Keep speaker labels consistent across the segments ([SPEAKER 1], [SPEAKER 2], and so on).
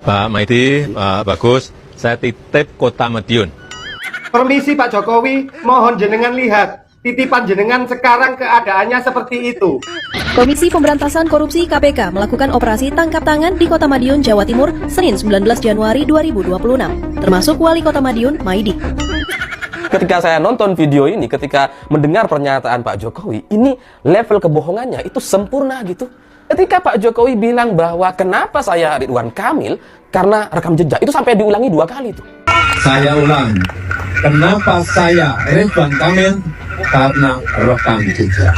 [SPEAKER 1] Pak Maidi, Pak Bagus, saya titip Kota Madiun.
[SPEAKER 2] Permisi Pak Jokowi, mohon jenengan lihat, titipan jenengan sekarang keadaannya seperti itu.
[SPEAKER 3] Komisi Pemberantasan Korupsi KPK melakukan operasi tangkap tangan di Kota Madiun, Jawa Timur, Senin 19 Januari 2026, termasuk Wali Kota Madiun, Maidi.
[SPEAKER 4] Ketika saya nonton video ini, ketika mendengar pernyataan Pak Jokowi, ini level kebohongannya itu sempurna gitu. Ketika Pak Jokowi bilang bahwa kenapa saya Ridwan Kamil, karena rekam jejak, itu sampai diulangi 2 kali tuh.
[SPEAKER 5] Saya ulang, kenapa saya Ridwan Kamil? Karena rekam jejak.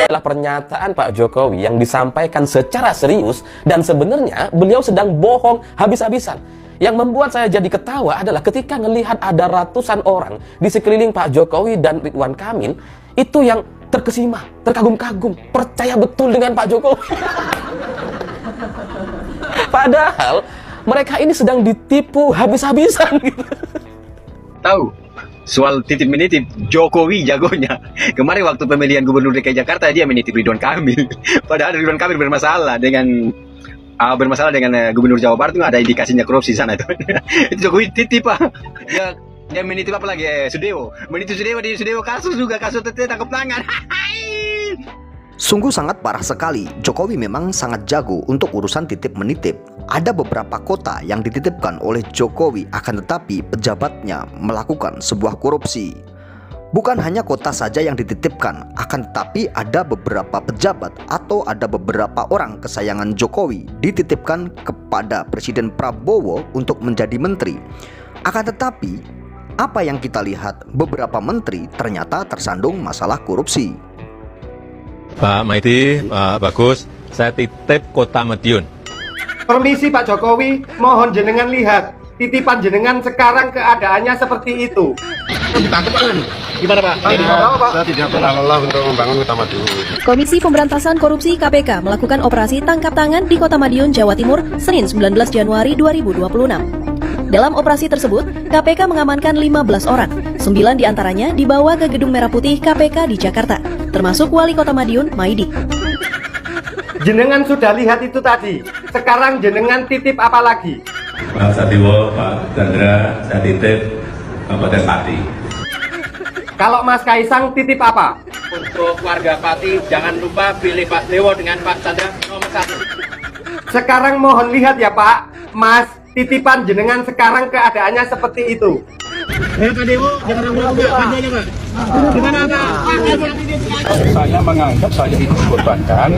[SPEAKER 4] Adalah pernyataan Pak Jokowi yang disampaikan secara serius dan sebenarnya beliau sedang bohong habis-habisan. Yang membuat saya jadi ketawa adalah ketika melihat ada ratusan orang di sekeliling Pak Jokowi dan Ridwan Kamil itu yang terkesima, terkagum-kagum, percaya betul dengan Pak Jokowi. Padahal mereka ini sedang ditipu habis-habisan gitu.
[SPEAKER 6] Tahu soal titip menitip, Jokowi jagonya. Kemarin waktu pemilihan gubernur DKI Jakarta dia menitip Ridwan Kamil. Padahal Ridwan Kamil bermasalah dengan Gubernur Jawa Barat, itu ada indikasinya korupsi sana itu. Itu Jokowi titip Pak. Dia menitip apa lagi? Sudewo. Menitip Sudewo, di Sudewo kasus juga, kasus tangkap tangan.
[SPEAKER 7] Sungguh sangat parah sekali. Jokowi memang sangat jago untuk urusan titip menitip. Ada beberapa kota yang dititipkan oleh Jokowi, akan tetapi pejabatnya melakukan sebuah korupsi. Bukan hanya kota saja yang dititipkan, akan tetapi ada beberapa pejabat atau ada beberapa orang kesayangan Jokowi dititipkan kepada Presiden Prabowo untuk menjadi menteri. Akan tetapi, apa yang kita lihat, beberapa menteri ternyata tersandung masalah korupsi.
[SPEAKER 1] Pak Maidi, Pak Bagus, saya titip Kota Madiun.
[SPEAKER 2] Permisi Pak Jokowi, mohon jenengan lihat, titipan jenengan sekarang keadaannya seperti itu.
[SPEAKER 6] Gimana Pak?
[SPEAKER 5] Saya tidak pernah lelah untuk membangun Kota Madiun.
[SPEAKER 3] Komisi Pemberantasan Korupsi KPK melakukan operasi tangkap tangan di Kota Madiun, Jawa Timur, Senin 19 Januari 2026. Dalam operasi tersebut, KPK mengamankan 15 orang, 9 diantaranya dibawa ke Gedung Merah Putih KPK di Jakarta, termasuk Wali Kota Madiun, Maidi.
[SPEAKER 2] Jenengan sudah lihat itu tadi, sekarang jenengan titip apa lagi?
[SPEAKER 1] Pak Satiwo, Pak Chandra, saya titip Kabupaten Pati.
[SPEAKER 2] Kalau Mas Kaisang titip apa?
[SPEAKER 6] Untuk warga Pati, jangan lupa pilih Pak Dewo dengan Pak Chandra nomor 1.
[SPEAKER 2] Sekarang mohon lihat ya Pak, Mas, titipan jenengan sekarang keadaannya seperti itu.
[SPEAKER 6] Pak Dewo, jangan ragu-ragu Pak. Gimana Pak?
[SPEAKER 5] Saya menganggap saya itu dikorbankan.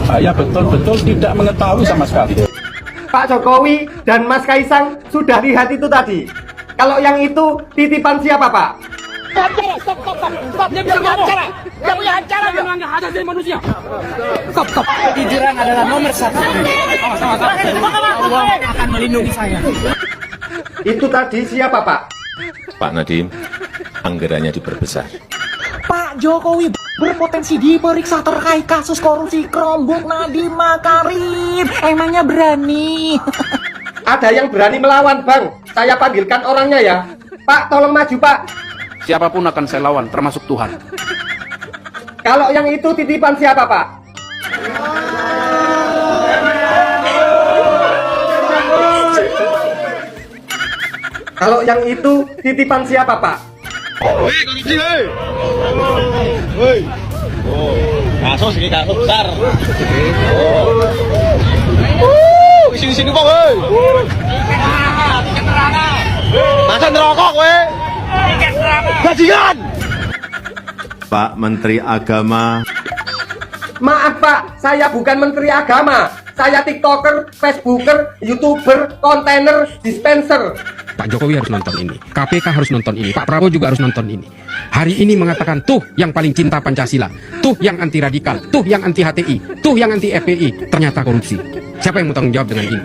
[SPEAKER 5] Saya betul-betul tidak mengetahui sama sekali.
[SPEAKER 2] Pak Jokowi dan Mas Kaisang sudah lihat itu tadi. Kalau yang itu titipan siapa Pak?
[SPEAKER 8] Stop, dia bisa wawancara. Dia punya acara, dia melanggar hak asasi manusia. Stop. Kejujuran adalah nomor 1. Allah akan melindungi saya.
[SPEAKER 2] Itu tadi siapa Pak?
[SPEAKER 1] Pak Nadiem, anggarannya diperbesar.
[SPEAKER 8] Pak Jokowi berpotensi diperiksa terkait kasus korupsi Chromebook Nadiem Makarim. Emangnya berani?
[SPEAKER 2] Ada yang berani melawan Bang. Saya panggilkan orangnya ya. Pak, tolong maju Pak.
[SPEAKER 9] Siapapun akan saya lawan, termasuk Tuhan.
[SPEAKER 2] Kalau yang itu titipan siapa Pak? Kalau yang itu titipan siapa Pak?
[SPEAKER 6] Kasus ini kasus besar. Sini Pak, woi. Masa ngerokok, weh. Gajian.
[SPEAKER 10] Pak Menteri Agama.
[SPEAKER 2] Maaf Pak, saya bukan Menteri Agama. Saya TikToker, Facebooker, YouTuber, kontainer, dispenser.
[SPEAKER 9] Pak Jokowi harus nonton ini, KPK harus nonton ini, Pak Prabowo juga harus nonton ini. Hari ini mengatakan tuh yang paling cinta Pancasila, tuh yang anti radikal, tuh yang anti HTI, tuh yang anti FPI, ternyata korupsi. Siapa yang mau tanggung jawab dengan ini?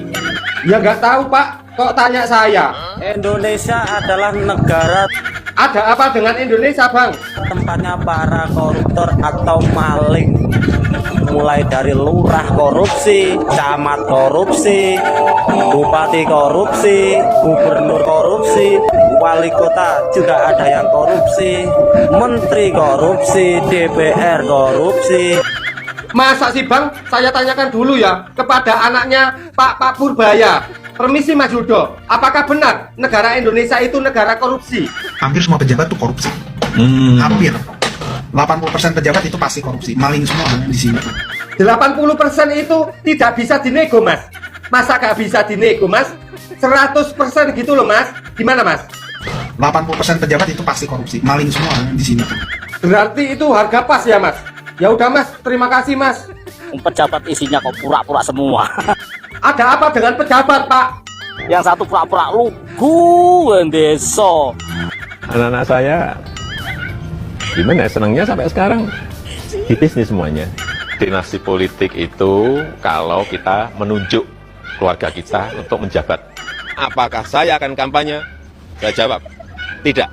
[SPEAKER 2] Ya nggak tahu Pak, kok tanya saya?
[SPEAKER 11] Indonesia adalah negara.
[SPEAKER 2] Ada apa dengan Indonesia Bang?
[SPEAKER 11] Tempatnya para koruptor atau maling. Mulai dari lurah korupsi, camat korupsi, bupati korupsi, gubernur korupsi, wali kota juga ada yang korupsi, menteri korupsi, DPR korupsi.
[SPEAKER 2] Masa sih Bang, saya tanyakan dulu ya kepada anaknya Pak Purbaya. Permisi Mas Yudo, apakah benar negara Indonesia itu negara korupsi?
[SPEAKER 12] Hampir semua pejabat tuh korupsi. Hampir 80% pejabat itu pasti korupsi, maling semua di sini.
[SPEAKER 2] 80% itu tidak bisa dinego Mas. Masa gak bisa dinego Mas? 100% gitu loh Mas. Gimana Mas?
[SPEAKER 12] 80% pejabat itu pasti korupsi, maling semua di sini.
[SPEAKER 2] Berarti itu harga pas ya Mas? Ya udah Mas, terima kasih Mas.
[SPEAKER 11] Pejabat isinya kok pura-pura semua.
[SPEAKER 2] Ada apa dengan pejabat Pak?
[SPEAKER 11] Yang satu pura-pura lugu desa.
[SPEAKER 1] Anak-anak saya gimana senangnya sampai sekarang di bisnis semuanya. Dinasti politik itu kalau kita menunjuk keluarga kita untuk menjabat. Apakah saya akan kampanye? Saya jawab, tidak.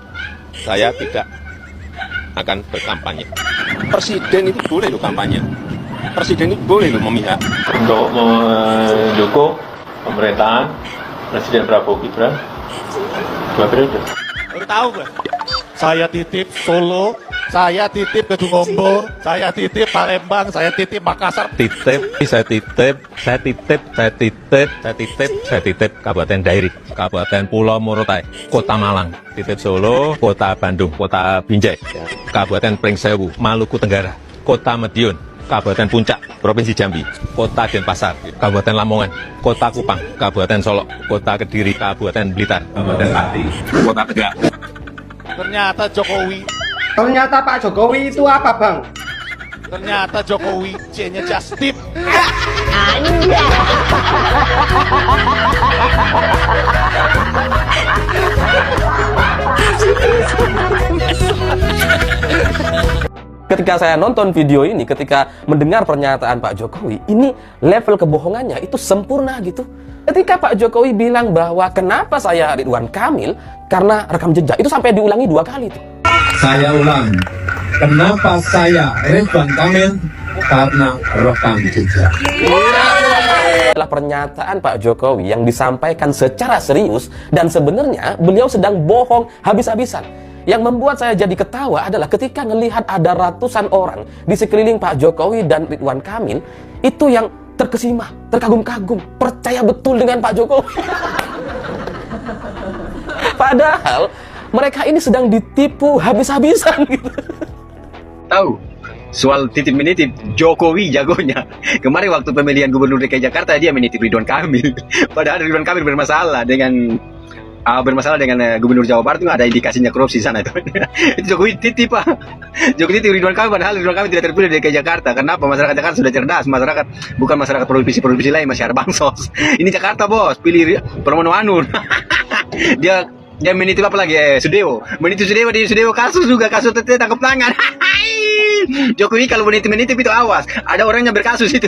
[SPEAKER 1] Saya tidak akan berkampanye. Presiden itu boleh loh kampanye. Presiden itu boleh loh memihak. Untuk mendukung pemerintahan Presiden Prabowo Gibran 2 periode.
[SPEAKER 5] Baru tahu gue. Saya titip Solo, saya titip Kedungombo, saya titip Palembang, saya titip Makassar.
[SPEAKER 1] Saya titip Kabupaten Dairi, Kabupaten Pulau Morotai, Kota Malang, titip Solo, Kota Bandung, Kota Binjai, Kabupaten Pringsewu, Maluku Tenggara, Kota Madiun, Kabupaten Puncak, Provinsi Jambi, Kota Denpasar, Kabupaten Lamongan, Kota Kupang, Kabupaten Solok, Kota Kediri, Kabupaten Blitar, Kabupaten Pati, Kota Tegal.
[SPEAKER 5] Ternyata Jokowi,
[SPEAKER 2] Ternyata Pak Jokowi itu apa Bang?
[SPEAKER 5] ternyata Jokowi C-nya just tip.
[SPEAKER 4] Ketika saya nonton video ini, ketika mendengar pernyataan Pak Jokowi, ini level kebohongannya itu sempurna gitu. Ketika Pak Jokowi bilang bahwa kenapa saya Ridwan Kamil, karena rekam jejak, itu sampai diulangi 2 kali tuh.
[SPEAKER 10] Saya ulang, kenapa saya Ridwan Kamil? Karena rekam jejak.
[SPEAKER 4] Adalah pernyataan Pak Jokowi yang disampaikan secara serius dan sebenarnya beliau sedang bohong habis-habisan. Yang membuat saya jadi ketawa adalah ketika melihat ada ratusan orang di sekeliling Pak Jokowi dan Ridwan Kamil itu yang terkesima, terkagum-kagum, percaya betul dengan Pak Jokowi. Padahal mereka ini sedang ditipu habis-habisan gitu.
[SPEAKER 6] Tahu soal titip menitip, Jokowi jagonya. Kemarin waktu pemilihan gubernur DKI Jakarta dia menitip Ridwan Kamil. Padahal Ridwan Kamil bermasalah dengan Gubernur Jawa Barat itu ada indikasinya korupsi sana itu. Itu Jokowi titip Pak. Jokowi titip Ridwan Kamil, padahal Ridwan Kamil tidak terpilih di DKI Jakarta. Kenapa? Masyarakat Jakarta sudah cerdas. Masyarakat bukan masyarakat provinsi lain, masyarakat bansos. Ini Jakarta bos, pilih Pramono Anung. dia menitip apa lagi? Sudewo. Menitip Sudewo, di Sudewo kasus juga, kasus tangkap tangan. Jokowi kalau menitip itu awas, ada orangnya berkasus itu.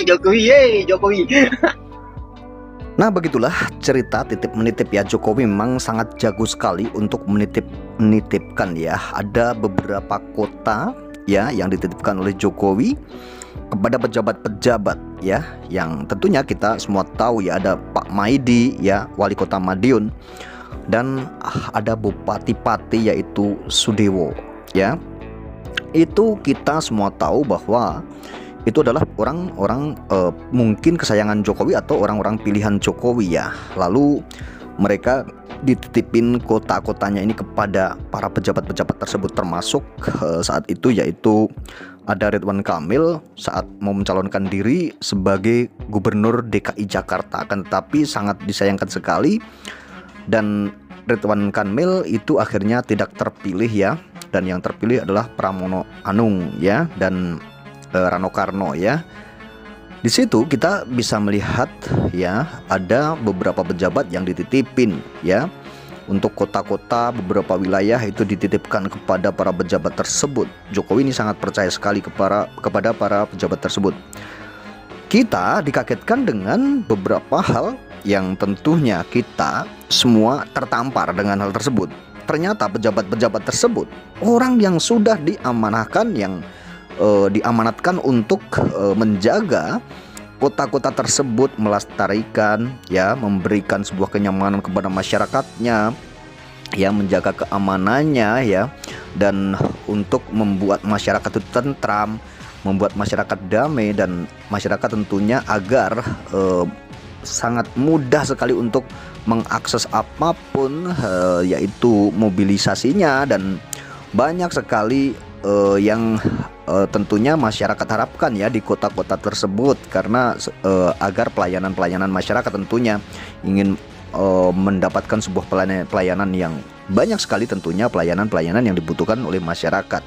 [SPEAKER 6] Jokowi, Jokowi.
[SPEAKER 7] Nah begitulah cerita titip menitip ya. Jokowi memang sangat jago sekali untuk menitipkan ya. Ada beberapa kota ya yang dititipkan oleh Jokowi kepada pejabat-pejabat ya, yang tentunya kita semua tahu ya. Ada Pak Maidi ya, wali kota Madiun, dan ada bupati-pati yaitu Sudewo ya. Itu kita semua tahu bahwa itu adalah orang-orang mungkin kesayangan Jokowi atau orang-orang pilihan Jokowi ya. Lalu mereka dititipin kota-kotanya ini kepada para pejabat-pejabat tersebut, termasuk saat itu yaitu ada Ridwan Kamil saat mau mencalonkan diri sebagai gubernur DKI Jakarta. Akan tetapi sangat disayangkan sekali, dan Ridwan Kamil itu akhirnya tidak terpilih ya. Dan yang terpilih adalah Pramono Anung ya, dan Rano Karno ya. Di situ kita bisa melihat ya, ada beberapa pejabat yang dititipin ya. Untuk kota-kota, beberapa wilayah itu dititipkan kepada para pejabat tersebut. Jokowi ini sangat percaya sekali kepada para pejabat tersebut. Kita dikagetkan dengan beberapa hal yang tentunya kita semua tertampar dengan hal tersebut. Ternyata pejabat-pejabat tersebut orang yang sudah diamanahkan, yang diamanatkan untuk menjaga kota-kota tersebut, melestarikan ya, memberikan sebuah kenyamanan kepada masyarakatnya ya, menjaga keamanannya ya, dan untuk membuat masyarakat itu tentram, membuat masyarakat damai dan masyarakat tentunya agar sangat mudah sekali untuk mengakses apapun, yaitu mobilisasinya, dan banyak sekali yang tentunya masyarakat harapkan ya di kota-kota tersebut, karena agar pelayanan masyarakat tentunya ingin mendapatkan sebuah pelayanan yang banyak sekali, tentunya pelayanan yang dibutuhkan oleh masyarakat.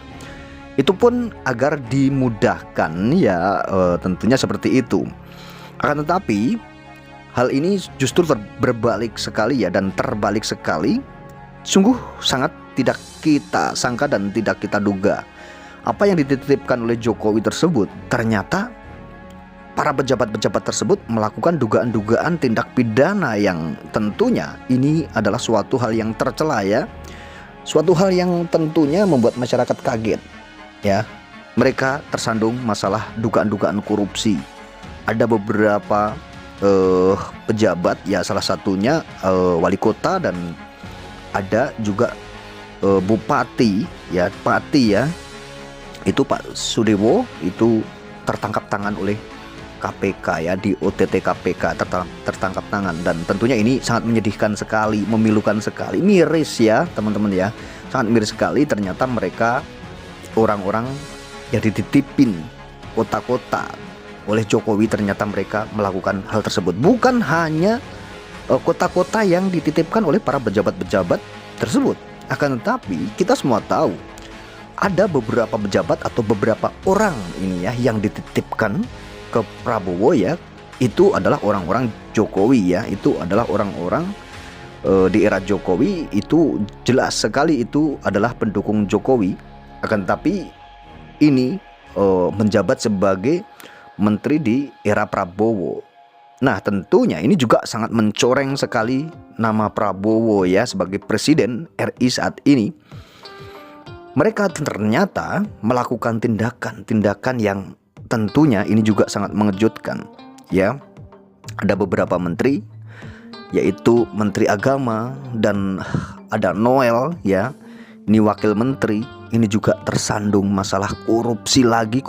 [SPEAKER 7] Itu pun agar dimudahkan ya, tentunya seperti itu. Akan tetapi hal ini justru berbalik sekali ya, dan terbalik sekali. Sungguh sangat tidak kita sangka dan tidak kita duga. Apa yang dititipkan oleh Jokowi tersebut, ternyata para pejabat-pejabat tersebut melakukan dugaan-dugaan tindak pidana yang tentunya ini adalah suatu hal yang tercela ya. Suatu hal yang tentunya membuat masyarakat kaget ya. Mereka tersandung masalah dugaan-dugaan korupsi. Ada beberapa pejabat ya, salah satunya wali kota, dan ada juga bupati ya, itu Pak Sudewo itu tertangkap tangan oleh KPK ya, di OTT KPK tertangkap tangan. Dan tentunya ini sangat menyedihkan sekali, memilukan sekali, miris ya teman-teman ya, sangat miris sekali. Ternyata mereka orang-orang yang dititipin kota-kota oleh Jokowi, ternyata mereka melakukan hal tersebut. Bukan hanya kota-kota yang dititipkan oleh para pejabat-pejabat tersebut, akan tetapi kita semua tahu ada beberapa pejabat atau beberapa orang ini ya yang dititipkan ke Prabowo ya. Itu adalah orang-orang Jokowi ya, itu adalah orang-orang di era Jokowi, itu jelas sekali itu adalah pendukung Jokowi. Akan tetapi ini menjabat sebagai menteri di era Prabowo. Nah tentunya ini juga sangat mencoreng sekali nama Prabowo ya sebagai presiden RI saat ini. Mereka ternyata melakukan tindakan yang tentunya ini juga sangat mengejutkan ya. Ada beberapa menteri, yaitu Menteri Agama, dan ada Noel ya, ini wakil menteri, ini juga tersandung masalah korupsi lagi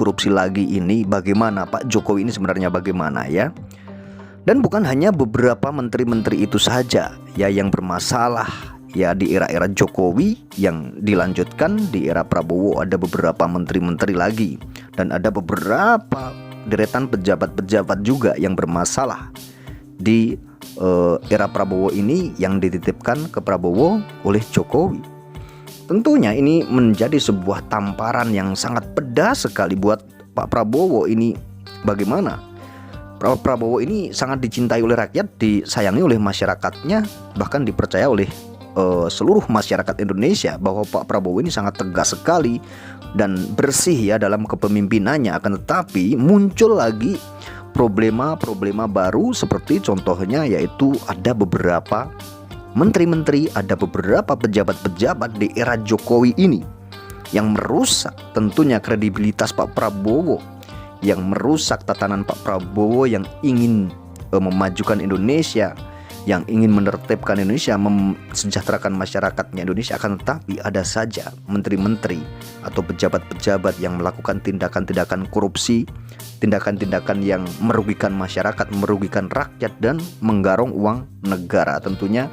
[SPEAKER 7] ini. Bagaimana Pak Jokowi ini sebenarnya bagaimana ya? Dan bukan hanya beberapa menteri-menteri itu saja ya yang bermasalah ya di era-era Jokowi, yang dilanjutkan di era Prabowo ada beberapa menteri-menteri lagi, dan ada beberapa deretan pejabat-pejabat juga yang bermasalah di era Prabowo ini yang dititipkan ke Prabowo oleh Jokowi. Tentunya ini menjadi sebuah tamparan yang sangat pedas sekali buat Pak Prabowo ini. Bagaimana Pak Prabowo ini sangat dicintai oleh rakyat, disayangi oleh masyarakatnya, bahkan dipercaya oleh seluruh masyarakat Indonesia bahwa Pak Prabowo ini sangat tegas sekali dan bersih ya dalam kepemimpinannya. Akan tetapi muncul lagi problema-problema baru, seperti contohnya yaitu ada beberapa menteri-menteri, ada beberapa pejabat-pejabat di era Jokowi ini yang merusak tentunya kredibilitas Pak Prabowo, yang merusak tatanan Pak Prabowo yang ingin memajukan Indonesia, yang ingin menertibkan Indonesia, mensejahterakan masyarakatnya Indonesia. Akan tetapi ada saja menteri-menteri atau pejabat-pejabat yang melakukan tindakan-tindakan korupsi, tindakan-tindakan yang merugikan masyarakat, merugikan rakyat, dan menggarong uang negara. Tentunya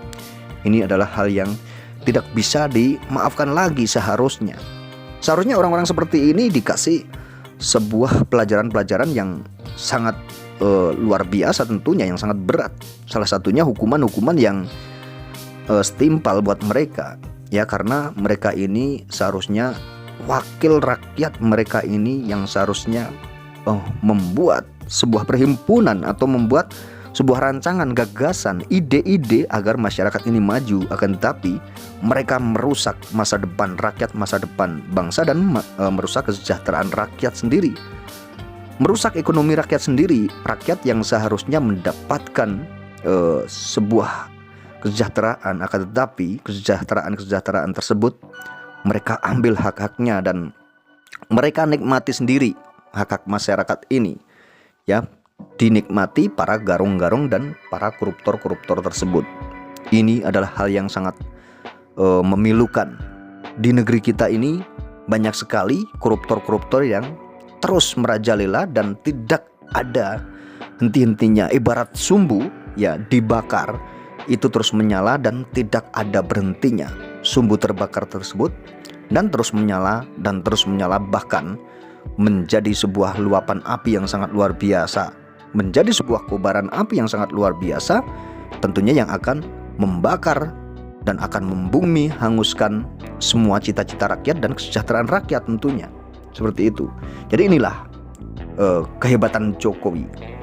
[SPEAKER 7] ini adalah hal yang tidak bisa dimaafkan lagi. Seharusnya orang-orang seperti ini dikasih sebuah pelajaran-pelajaran yang sangat luar biasa, tentunya yang sangat berat. Salah satunya hukuman-hukuman yang setimpal buat mereka ya, karena mereka ini seharusnya wakil rakyat, mereka ini yang seharusnya membuat sebuah perhimpunan atau membuat sebuah rancangan, gagasan, ide-ide agar masyarakat ini maju. Akan tetapi mereka merusak masa depan rakyat, masa depan bangsa, dan merusak kesejahteraan rakyat sendiri, merusak ekonomi rakyat sendiri. Rakyat yang seharusnya mendapatkan sebuah kesejahteraan, akan tetapi kesejahteraan tersebut mereka ambil hak-haknya dan mereka nikmati sendiri hak-hak masyarakat ini ya, dinikmati para garung-garung dan para koruptor-koruptor tersebut. Ini adalah hal yang sangat memilukan. Di negeri kita ini banyak sekali koruptor-koruptor yang terus merajalela dan tidak ada henti-hentinya. Ibarat sumbu ya dibakar, itu terus menyala dan tidak ada berhentinya. Sumbu terbakar tersebut dan terus menyala dan terus menyala, bahkan menjadi sebuah luapan api yang sangat luar biasa, menjadi sebuah kobaran api yang sangat luar biasa, tentunya yang akan membakar dan akan membumi, hanguskan semua cita-cita rakyat dan kesejahteraan rakyat tentunya. Seperti itu. Jadi inilah kehebatan Jokowi.